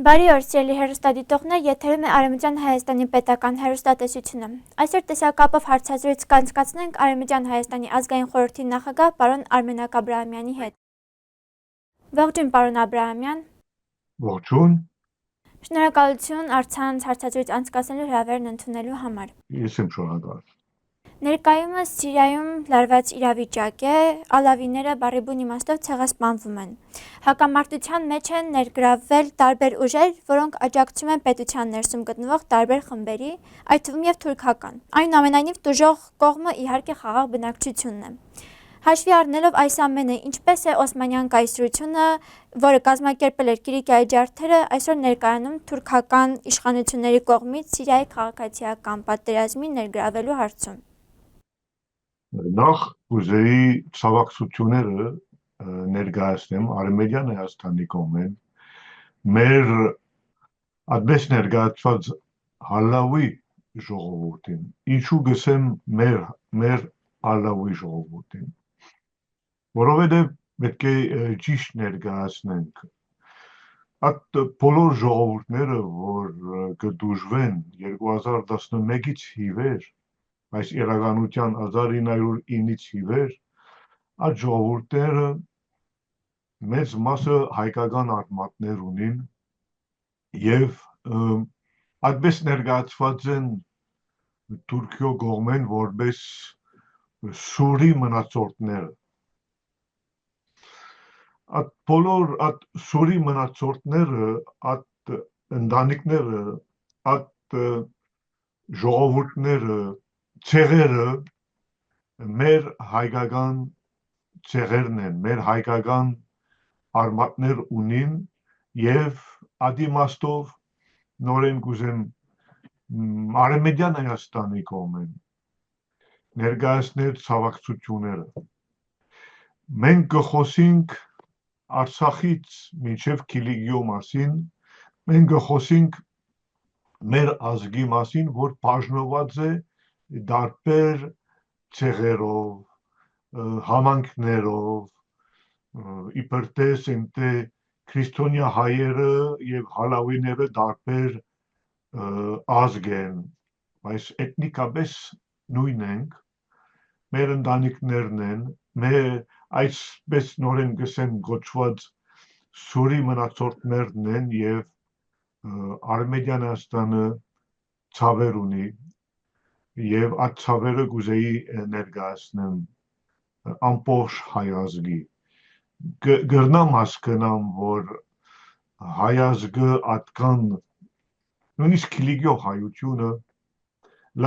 Բարի օր, սիրելի հեռուստադիտողներ, եթերում է Արևմտյան Հայաստանի պետական հեռուստատեսությունը։ Այսօր տեսակապով հարցազրույց կանցկացնենք Արևմտյան Հայաստանի ազգային խորհրդի նախագահ պարոն Արմենակ Աբրահամյանի հետ։ Ողջույն, պարոն Աբրահամյան։ Ողջույն։ Շնորհակալություն առցանց հարցազրույց անցկացնելու հրավերն ընդունելու համար։ Ես եմ շնորհակալ։ Ներկայումս Սիրիայում լարված իրավիճակ է, ալավիները բառի բուն իմաստով ցեղասպանվում են։ Հակամարտության մեջ են ներգրավվել տարբեր ուժեր, որոնք աջակցում են պետության ներսում գտնվող տարբեր խմբերի, այդ թվում և թուրքական։ Այնուամենայնիվ տուժող կողմը իհարկե խաղաղ բնակչությունն է։ Հաշվի առնելով այս ամենը, ինչպես է Օսմանյան կայսրությունը, որը կազմակերպել էր Կիլիկիայի ջարդերը, այսօր ներկայանում թուրքական իշխանությունների կողմից Սիրիայի քաղաքացիական պատերազմին ներգրավելու հարցում։ Նախ կուզեի ցավակցությունները ներկայացնեմ Արևմտյան Հայաստանի կողմեն մեր այդպես ներկայացված հալավի ժողովրդին, ինչու գսեմ մեր հալավի ժողովրդին, որովհետև պետք է ճիշտ ներկայացնենք այդ բոլոր ժողովուրդները, որ կդուժվեն 2011-ից ի վեր, այս իրականության 1909-ից ի վեր, այդ ժողովուրդները մեծ մասը հայկական արմատներ ունին և այդպես ներկայացված են Թուրքիո կողմեն որպես սուրի մնացորդները։ Այդ բոլոր սուրի մնացորդները, այդ ընտանիքները, այդ ժողովուրդները, ցեղերը մեր հայկական ցեղերն են, մեր հայկական արմատներ ունին և այդ իմաստով նորեն կուզեմ Արևմտյան Հայաստանի կողմեն ներկայացնել ցավակցությունները։ Մենք կխոսենք Արցախից մինչև Կիլիկիո մասին, մենք կխոսենք մեր ազգի մասին, որ բաժնված է տարբեր ցեղերով, համայնքներով, իբրտես ընդ քրիստոնյա հայերը եւ հալավիները տարբեր ազգ են, բայց էթնիկապես նույն ենք, մեր ընտանիքներն են, մեր այսպես նորեն գսեմ գոչված սուրի մնացորդներն են եւ Արևմտյան Հայաստանը ցավեր ունի եւ այդ ցավերը կուզեի ներկայացնեմ ամբողջ հայ ազգի։ Գրնամ հասկանամ, որ հայ ազգը այդքան նույնիսկ Կիլիկիո հայությունը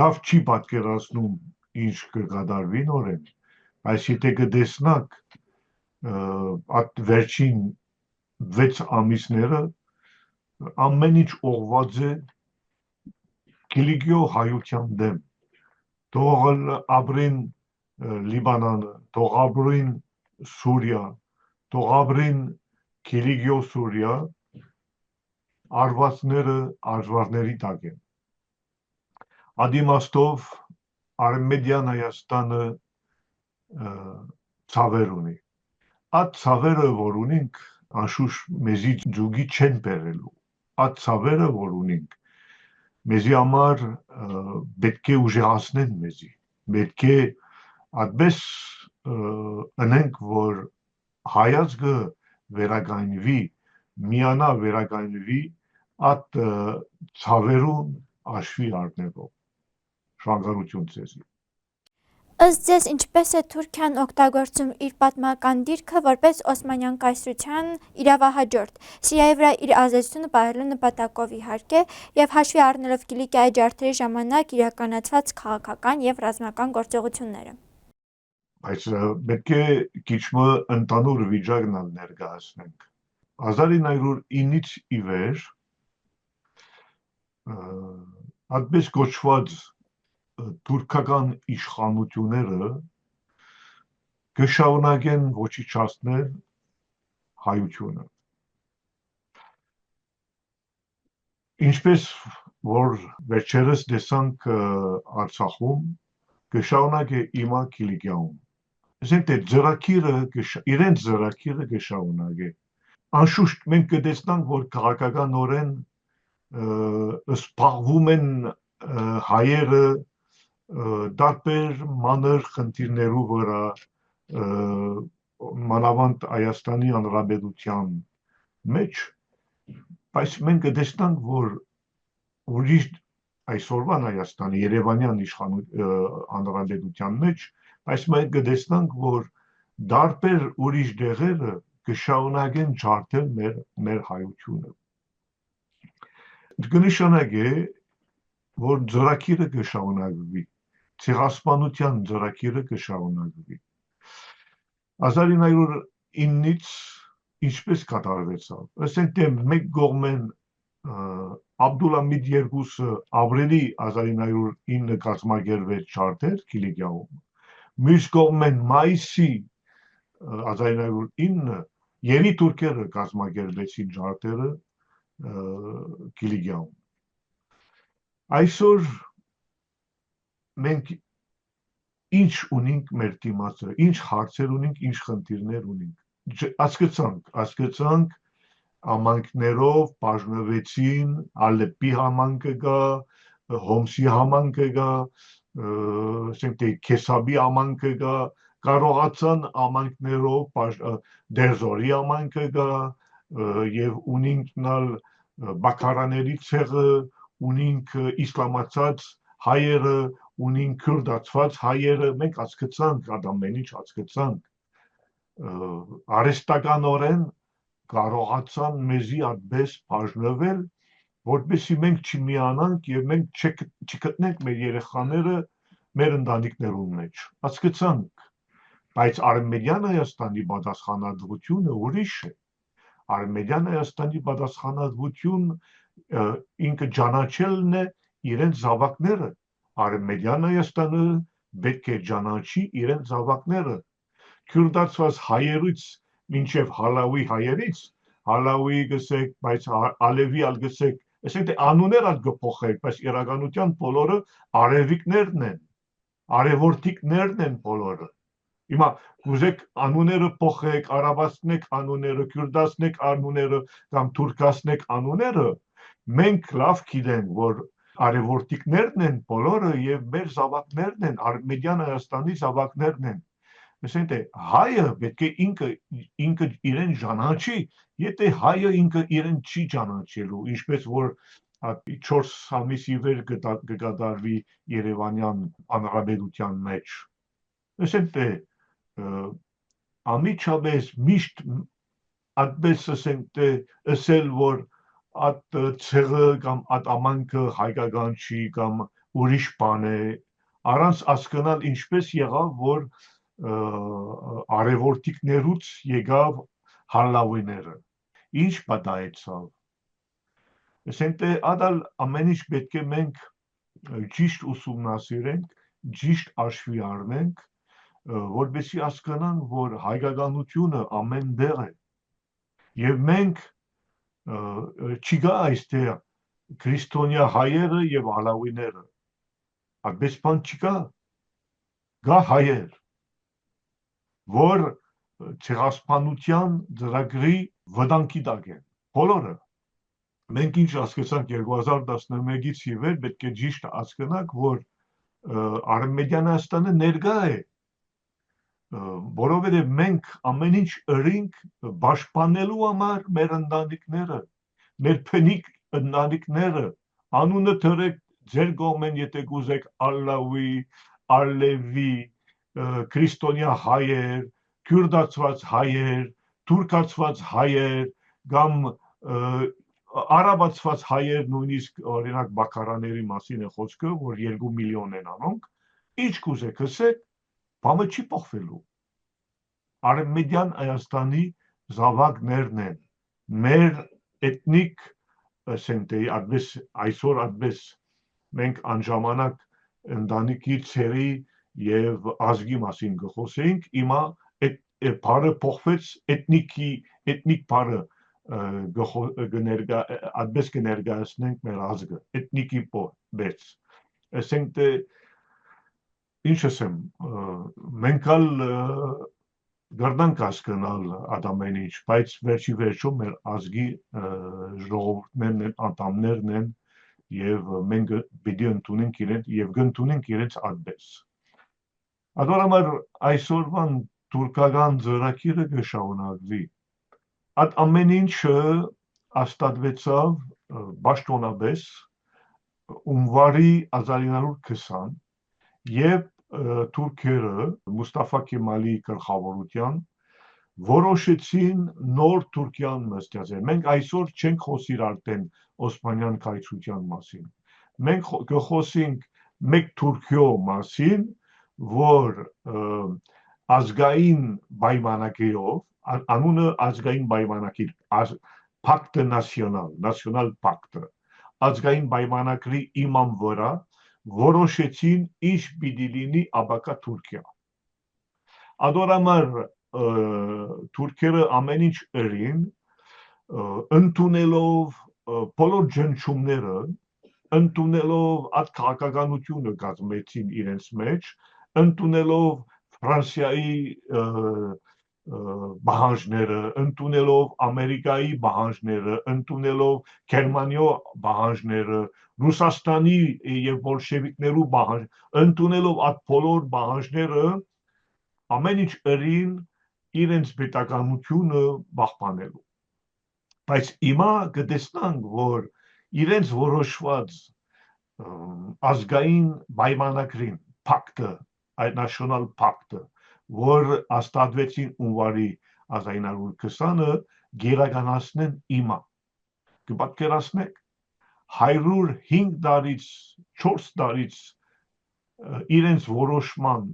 լավ չի պատկերացնում ինչ կկատարվի նորեն, բայց եթե կտեսնակ այդ վերջին 6 ամիսները ամեն ինչ ուղղված է Կիլիկիո հայության դեմ, թող ապրին Լիբանանը, թող ապրին Սուրիա, թող ապրին Կիլիկիո Սուրիա, արվածները արժվարների տակ են։ Այդ իմաստով Արևմտյան Հայաստանը ցավեր ունի։ Այդ ցավերը, որ ունենք, անշուշտ մեզի ձուկի չեն բերելու։ Այդ ցավերը, որ ունենք, մեզի համար պետք է ուժեղացնեն մեզի, պետք է այդպես ընենք, որ հայացքը վերականգնվի, միանա վերականգնվի այդ ցավերուն հաշվի առնելով։ Շնորհակալություն ձեզ։ Ըստ ձեզ, ինչպես է Թուրքիան օգտագործում իր պատմական դիրքը որպես Օսմանյան կայսրության իրավահաջորդ, Սիրիայի վրա իր ազդեցությունը պահելու նպատակով իհարկե, եւ հաշվի առնելով Կիլիկիայի ջարդերի ժամանակ իրականացված քաղաքական եւ ռազմական գործողությունները։ Բայց պետք է քիչ ընդանուր վիճակն ներկայացնենք։ 1909-ից ի վեր այդպես կոչված թուրքական իշխանությունները կշարունակեն ոչնչացնել հայությունը։ Ինչպես որ վերջերս տեսանք Արցախում, կշարունակե իմա Կիլիկիայում։ Ասենք թե իրենց ծրագիրը կշարունակե։ Անշուշտ մենք կտեսնանք, որ քաղաքականորեն սպառվում են հայերը տարբեր մանր խնդիրներու վրա, մանավանդ Հայաստանի Հանրապետության մեջ, բայց մենք կտեսնանք, որ ուրիշ այսօրվան Հայաստանի Երևանյան Հանրապետության մեջ, բայց մենք կտեսնանք, որ տարբեր ուրիշ դեղերը կշարունակեն ջարդել մեր հայությունը։ Կնշանակե, որ ծրագիրը կշարունակվի, ցեղասպանության ծրագիրը կշարունակվի։ 1909-ից ինչպես կատարվեցավ։ Ասենք թե մեկ կողմեն Աբդուլհամիդ II-ը ապրիլի 1909 կազմակերպեց ջարդեր Կիլիկիայում, մյուս կողմեն մայիսի 1909 Երի թուրքերը կազմակերպեցին ջարդերը Կիլիկիայում։ Այսօր մենք ինչ ունենք մեր դիմացը, ինչ հարցեր ունենք, ինչ խնդիրներ ունենք։ Հասկացանք համայնքներով բաժնվեցին, Ալեպի համայնքը կա, Հոմսի համայնքը կա, ասենք թե Քեսաբի համայնքը կա, կարողացան համայնքներով Դերձորի համայնքը կա, եւ ունինքնալ բակարաների ցեղը, ունինք իսլամացած հայերը, ունինք քուրդացված հայերը, մենք հասկացանք, ամեն ինչ հասկացանք, արհեստականորեն կարողացան մեզի այդպես բաժնվել, որպեսզի մենք չմիանանք եւ մենք չգտնենք մեր երեխաները մեր ընտանիքներուն մեջ։ Հասկացանք, բայց Արմենիան Հայաստանի պատասխանատվությունը ուրիշ է։ Արմենիան Հայաստանի պատասխանատվություն ինքը ճանաչելն է իրենց զավակները։ Արմենիան Հայաստանը պետք է ճանաչի իրենց զավակները։ Քուրդացված հայերից մինչև հալավի հայերից, հալավի գսեք, բայց ալևի ալ գսեք, ասենք թե անուններ ալ կփոխեք, բայց իրականության բոլորը արևիկներն են, արևորտիկներն են բոլորը։ Հիմա ուզեք անունները փոխեք, արաբացնեք անունները, քուրդացնեք անուները կամ թուրքացնեք անունները, մենք լավ գիտենք, որ արևորտիկներն են բոլորը եւ մեր զավակներն են, Արմենիան Հայաստանի զավակներն են։ Ասենք թե հայը պետք է ինքը իրեն ճանաչի, եթե հայը ինքը իրեն չի ճանաչելու, ինչպես որ 4 ամիսի վեր կկատարվի Երևանյան Հանրապետության մեջ։ Ասենք թե ամիջապես միշտ այդպես ասենք թե ասել, որ այդ ցեղը կամ այդ ամանքը հայկական չի կամ ուրիշ բան է, առանց հասկանալ ինչպես եղավ, որ արևորտիկներուց եկավ հալավիները, ինչ պատահեցավ։ Ասենք թե ադալ ամեն ինչ պետք է մենք ճիշտ ուսումնասիրենք, ճիշտ հաշվի առնենք, որպեսզի հասկանանք, որ հայկականությունը ամեն տեղ է։ Եվ մենք չկա այստեղ քրիստոնյա հայերը եւ հալավիները։ Այդպես բան չկա։ Կա հայեր, որ ցեղասպանության ծրագրի վտանգի տակ են, բոլորը։ Մենք ինչ հասկացանք 2011-ից ի վեր պետք է ճիշտ հասկանանք, որ Արմենիան Հայաստանը ներկա է, որովհետև մենք ամեն ինչ ըրինք պաշտպանելու համար մեր ընտանիքները, մեր փնիկ ընտանիքները, անունը թրեք ձեր կողմեն, եթե կուզեք Ալլավի, Ալևի, քրիստոնյա հայեր, քուրդացված հայեր, թուրքացված հայեր, կամ արաբացված հայեր, նույնիսկ օրինակ բակարաների մասին է խոսքը, որ 2 միլիոն են անոնք, ինչ կուզեք ասեք, բանը չի փոխվելու։ Արմենիան Հայաստանի զավակներն են, մեր էթնիկ, ասենք թե այսօր այդպես մենք անժամանակ ընտանիքի ցերի եւ ազգի մասին կխոսեինք, հիմա այդ բառը փոխվեց էթնիկ բառը այդպես կներկայացնենք մեր ազգը, էթնիկի պես։ Ասենք թե ինչ ասեմ, մենք ալ Գրնանք հասկանալ ադամեն ինչ, բայց վերջի վերջում մեր ազգի ժողովուրդներն են, անդամներն են եւ մենք պիտի ընդունենք իրենց եւ կընդունենք իրենց ադպես։ Adorամար այսօրվան թուրքական ծրագիրը կշարունակվի։ Այդ ամեն ինչը աստատվեցավ պաշտոնապես հունվարի 1920 եւ թուրքերը Մուստաֆա Կեմալի գլխավորության որոշեցին նոր Թուրքիան մստիացել։ Մենք այսօր չենք խոսիր արդեն Օսմանյան կայսրության մասին։ Մենք կխոսենք մեկ Թուրքիո մասին, որ ազգային պայմանագրով, անունը ազգային պայմանագիր, Pacte Nacional, National Pacte, ազգային պայմանագրի իման վրա որոշեցին ինչ պիտի լինի ապակա Թուրքիա։ Adorամար թուրքերը ամեն ինչ ըրին, ընդունելով բոլոր ջնջումները, ընդունելով այդ քաղաքականությունը կազմեցին իրենց մեջ, ընդունելով Ֆրանսիայի բանջները, ընդունելով Ամերիկայի բանջները, ընդունելով Գերմանիո բանջները, Ռուսաստանի եւ բոլշևիկներու բանջ, ընդունելով այդ բոլոր բանջները, ամեն ինչ ըրին իրենց պետականությունը պահպանելու։ Բայց հիմա կտեսնանք, որ իրենց որոշված ազգային պայմանագրին, Pacte, այդ National Pacte, որ աստատվեցին հունվարի 1920-ը, գերականացնեն հիմա։ Կպատկերացնեք 105 տարից, 4 տարից իրենց որոշման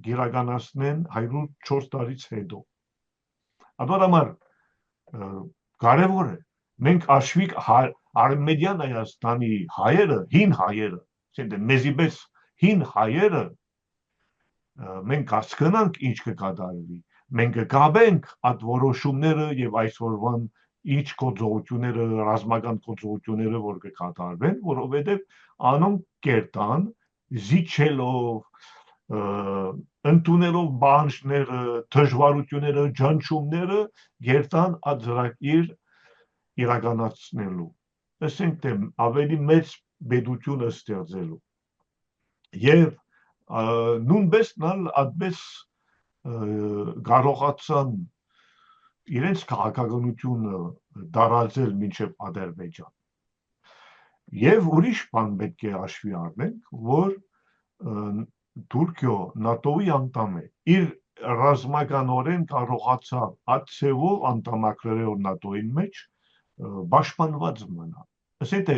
գերականացնեն 104 տարից հետո։ Adorամար կարևոր է, մենք աշվիկ Արմենիան Հայաստանի հայերը, հին հայերը, մեզի պես հին հայերը, մենք հասկանանք ինչ կկատարվի, մենք կգաբենք այդ որոշումները եւ այսօրվան ինչ կոծողությունները, ռազմական կոծողությունները, որ կկատարվեն, որովհետեւ անոնք կերտան զիջելով, ընդունելով բանջները, դժվարությունները, ջանջումները, գերտան այդ ծրագիր իրականացնելու, ասենք թե ավելի մեծ պետությունը ստեղծելու։ Եվ նույնպես այդպես կարողացան իրենց քաղաքականությունը դարաձել մինչև Ադրբեջան։ Եվ ուրիշ բան պետք է հաշվի առնենք, որ Թուրքիո ՆԱՏՕ-ի անդամ է, իր ռազմականորեն կարողացավ այդ ցևով անդամակրելով ՆԱՏՕ-ի մեջ պաշտպանված մնա։ Ասենք թե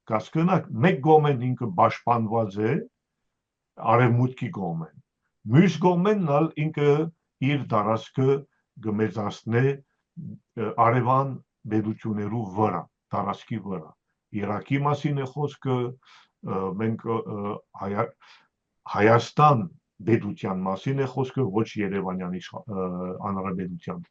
կասկնակ մեկ կողմեն ինքը պաշտպանված է արևմուտքի կողմեն, մյուս կողմեն ինքը իր տարածքը կմեծացնե արևան պետություններու վրա, տարածքի վրա։ Իրաքի մասին է խոսքը, մենք Հայաստան պետության մասին է խոսքը, ոչ Երևանյան հանրապետության,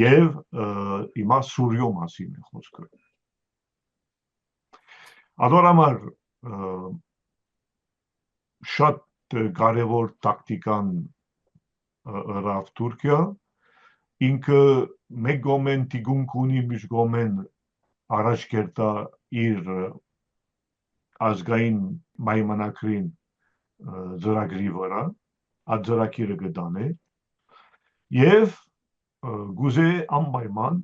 եւ հիմա Սուրիո մասին է խոսքը։ Adorամար շատ կարևոր տակտիկան ըրավ Թուրքիա, ինքը մեկ կողմեն թիկունք ունի, մյուս կողմեն առաջ կերտա իր ազգային պայմանագրին ծրագրի վրա, այդ ծրագիրը կտանե եւ գուզե անպայման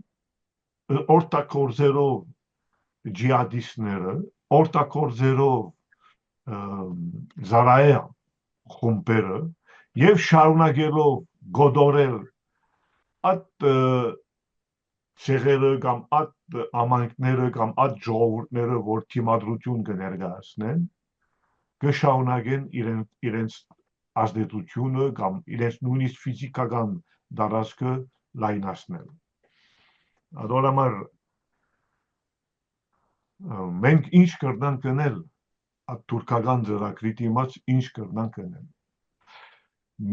օգտագործելով ջիհադիստները, օգտագործելով զարայա խումբերը եւ շարունակելով գոդորել այդ ցեղերը կամ այդ ամանքները կամ այդ ժողովուրդները, որ թիմադրություն կներկայացնեն, կշարունակեն իրենց ազդեցությունը կամ իրենց նույնիսկ ֆիզիկական դարաշքը լայնացնել։ Adorամար մենք ինչ կրնանք կնել այդ թուրքական ծրագրի դիմաց ինչ կրնանք կնել։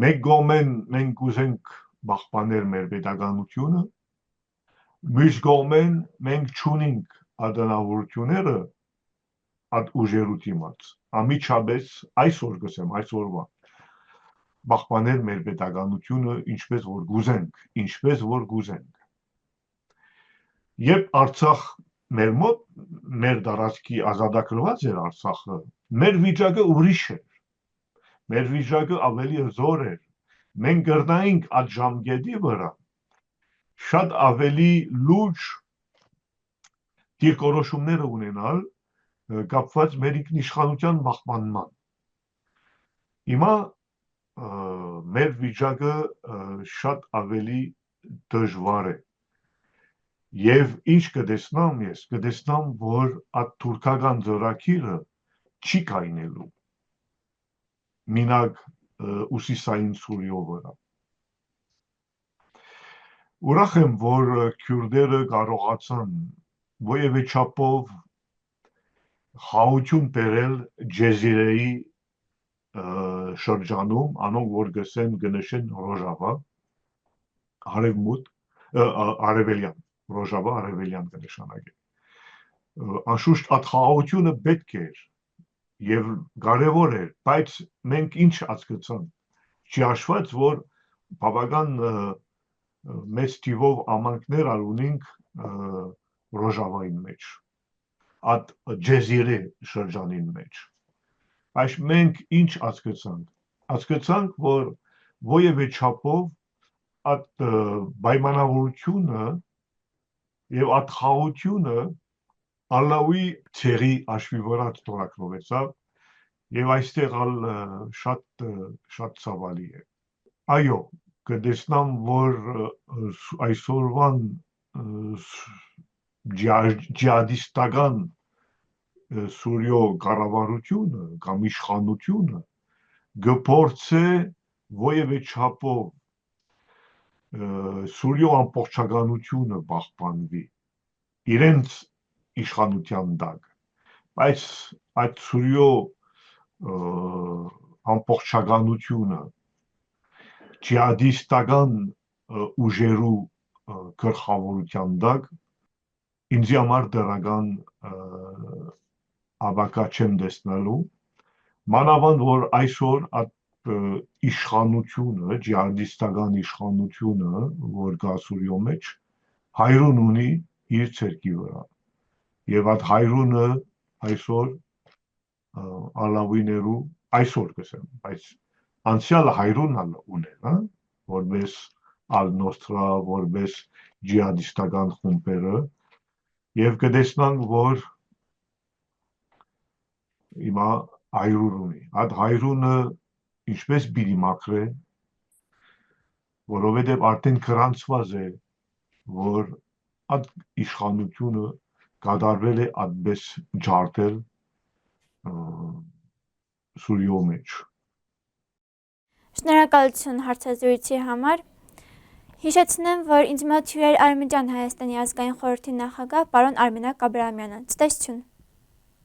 Մեկ կողմեն մենք ուզենք պահպանել մեր պետականությունը, մյուս կողմեն մենք չունենք ադանավորությունները այդ ուժերու դիմաց։ Ամիջապես այսօր կսեմ, այսօրվա պահպանել մեր պետականությունը ինչպես որ գուզենք։ Երբ Արցախ մեր մոտ, մեր տարածքի ազատագրված էր Արցախը, մեր վիճակը ուրիշ էր։ Մեր վիճակը ավելի զոր էր։ Մենք կրնայինք այդ ժամկետի վրա շատ ավելի լուրջ դիրքորոշումներ ունենալ կապված մեր ինքնիշխանության պահպանման։ Հիմա մեր վիճակը շատ ավելի դժվար է։ Եվ ինչ կտեսնամ ես, որ այդ թուրքական ծրագիրը չի կայնելու մինակ ուսիսային Սուրիո վրա։ Ուրախ եմ, որ քյուրդերը կարողացան որևէ չափով խաղաղություն բերել Ջեզիրեի շրջանում, անոնք որ կնշեն Ռոժավա, արևելյան, Ռոժավա արևելյան կնշանակի։ Անշուշտ այդ խաղաղությունը պետք էր եւ կարեւոր էր, բայց մենք ինչ հասկացանք։ Չի հաշված, որ բավական մեծ թիվով ամանքներ ունենք Ռոժավայի մեջ, այդ Ջեզիրե շրջանին մեջ։ Բայց մենք ինչ հասկացանք, որ որևէ չափով այդ պայմանավորությունը եւ այդ խաղաղությունը Ալլահի ցերի աշվի վրա ստորագրվեցավ եւ այստեղ շատ ցավալի է։ Այո, կտեսնամ, որ այսօրվան ջիհադիստական Սուրիո կառավարությունը կամ իշխանությունը գործե որևէ չափով Սուրիո ամբողջականությունը պահպանվի իրենց իշխանության տակ, բայց այդ Սուրիո ամբողջականությունը ջիհադիստական ուժերու գլխավորության տակ ինձ համար դրական աբակա չեմ տեսնելու, մանավանդ որ այսօր այդ իշխանությունը, ջիհադիստական իշխանությունը, որ կա Սուրիո մեջ, հայրուն ունի իր ցերկի վրա։ Եվ այդ հայրունը այսօր ալավիներու այսօր կսեմ, բայց անցյալ հայրունն ունեն, որպես Ալ-Նոսրա, որպես ջիհադիստական խումբերը, եւ կտեսնանք, որ հիմա հայրուն ունի։ Այդ հայրունը ինչպես պիտի մաքրե, որովհետեւ արդեն գրանցված է, որ այդ իշխանությունը կատարվել է այդպես ջարդել Սուրիո մեջ։ Շնորհակալություն հարցազրույցի համար։ Հիշեցնեմ, որ ինձ մոտ հյուրեր Արմենիան Հայաստանի ազգային խորհրդի նախագահ պարոն Արմենակ Աբրահամյանը։ Ցտեսություն։